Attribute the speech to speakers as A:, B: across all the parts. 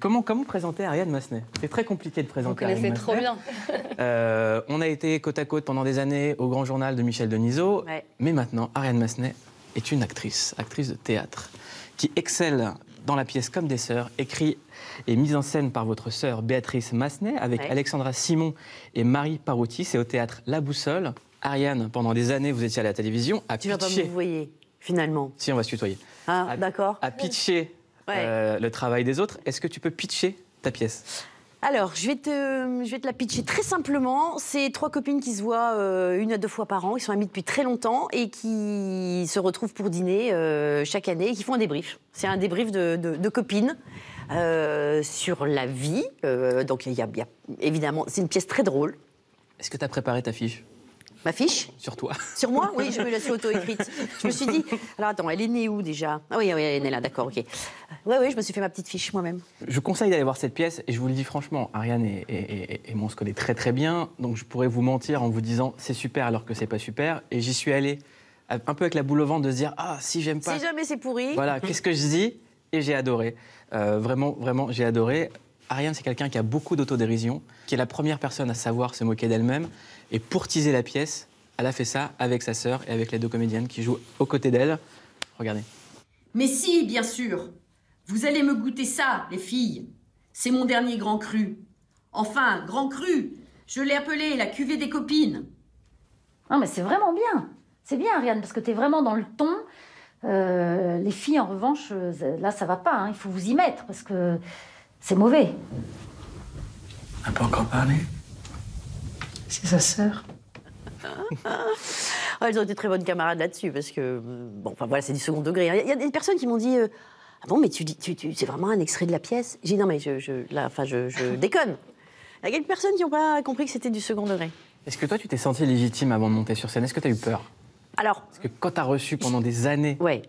A: Comment présenter Ariane Massenet? C'est très compliqué de présenter Ariane Massenet.
B: Vous connaissez trop bien.
A: On a été côte à côte pendant des années au Grand Journal de Michel Denisot.
B: Ouais.
A: Mais maintenant, Ariane Massenet est une actrice de théâtre, qui excelle dans la pièce Comme des sœurs, écrit et mise en scène par votre sœur Béatrice Massenet, avec Alexandra Simon et Marie Parouti. C'est au théâtre La Boussole. Ariane, pendant des années, vous étiez à la télévision, à pitcher...
B: Tu vas pas me voyer, finalement.
A: Si, on va se tutoyer.
B: Ah, d'accord.
A: À pitcher le travail des autres. Est-ce que tu peux pitcher ta pièce?
B: Alors, je vais te la pitcher très simplement. C'est 3 copines qui se voient 1 à 2 fois par an. Ils sont amies depuis très longtemps et qui se retrouvent pour dîner chaque année et qui font un débrief. C'est un débrief de copines sur la vie. Donc, il y a évidemment, c'est une pièce très drôle.
A: Est-ce que tu as préparé ta fiche?
B: Ma fiche?
A: Sur toi?
B: Sur moi? Oui, je me la suis auto-écrite. Je me suis dit... Alors attends, elle est née où déjà? Ah oui, elle est née là, d'accord, ok. Oui, je me suis fait ma petite fiche moi-même.
A: Je conseille d'aller voir cette pièce et je vous le dis franchement, Ariane et moi on se connaît très très bien, donc je pourrais vous mentir en vous disant c'est super alors que c'est pas super. Et j'y suis allé un peu avec la boule au ventre de se dire ah si j'aime pas...
B: Si jamais c'est pourri...
A: Voilà, qu'est-ce que je dis? Et j'ai adoré. Vraiment, j'ai adoré. Ariane, c'est quelqu'un qui a beaucoup d'autodérision, qui est la première personne à savoir se moquer d'elle-même. Et pour teaser la pièce, elle a fait ça avec sa sœur et avec les 2 comédiennes qui jouent aux côtés d'elle. Regardez.
C: Mais si, bien sûr. Vous allez me goûter ça, les filles. C'est mon dernier grand cru. Enfin, grand cru. Je l'ai appelé la cuvée des copines.
D: Non, mais c'est vraiment bien. C'est bien, Ariane, parce que t'es vraiment dans le ton. Les filles, en revanche, là, ça va pas. Hein. Il faut vous y mettre, parce que c'est mauvais.
A: On n'a pas encore parlé?
D: C'est sa sœur.
B: Elles ont été très bonnes camarades là-dessus, parce que, bon, enfin voilà, c'est du second degré. Il y a des personnes qui m'ont dit ah bon, mais c'est vraiment un extrait de la pièce? J'ai dit non, mais je déconne. Il y a quelques personnes qui n'ont pas compris que c'était du second degré.
A: Est-ce que toi, tu t'es sentie légitime avant de monter sur scène? Est-ce que tu as eu peur?
B: Alors...
A: Parce que quand tu as reçu pendant des années
B: ouais.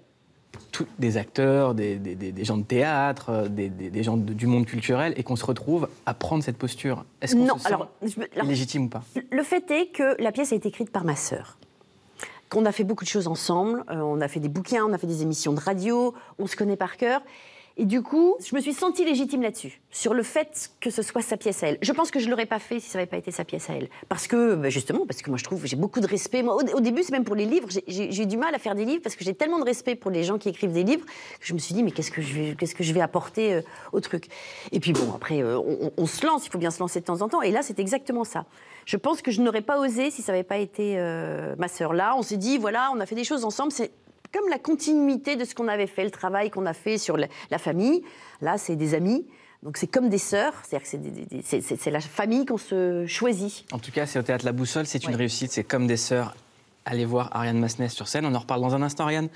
A: Des acteurs, des gens de théâtre, des gens du monde culturel, et qu'on se retrouve à prendre cette posture, est-ce qu'on se sent légitime ou pas? Le
B: fait est que la pièce a été écrite par ma sœur. Qu'on a fait beaucoup de choses ensemble, on a fait des bouquins, on a fait des émissions de radio, on se connaît par cœur. Et du coup, je me suis sentie légitime là-dessus, sur le fait que ce soit sa pièce à elle. Je pense que je ne l'aurais pas fait si ça n'avait pas été sa pièce à elle. Parce que, justement, parce que moi je trouve, j'ai beaucoup de respect. Moi, au début, c'est même pour les livres, j'ai eu du mal à faire des livres parce que j'ai tellement de respect pour les gens qui écrivent des livres que je me suis dit, mais qu'est-ce que je vais apporter au truc? Et puis bon, après, on se lance, il faut bien se lancer de temps en temps. Et là, c'est exactement ça. Je pense que je n'aurais pas osé si ça n'avait pas été ma sœur. Là, on s'est dit, voilà, on a fait des choses ensemble, c'est comme la continuité de ce qu'on avait fait, le travail qu'on a fait sur la famille. Là, c'est des amis, donc c'est comme des sœurs, c'est-à-dire que c'est la famille qu'on se choisit.
A: En tout cas, c'est au Théâtre La Boussole, c'est une réussite, c'est comme des sœurs. Allez voir Ariane Massenet sur scène, on en reparle dans un instant, Ariane.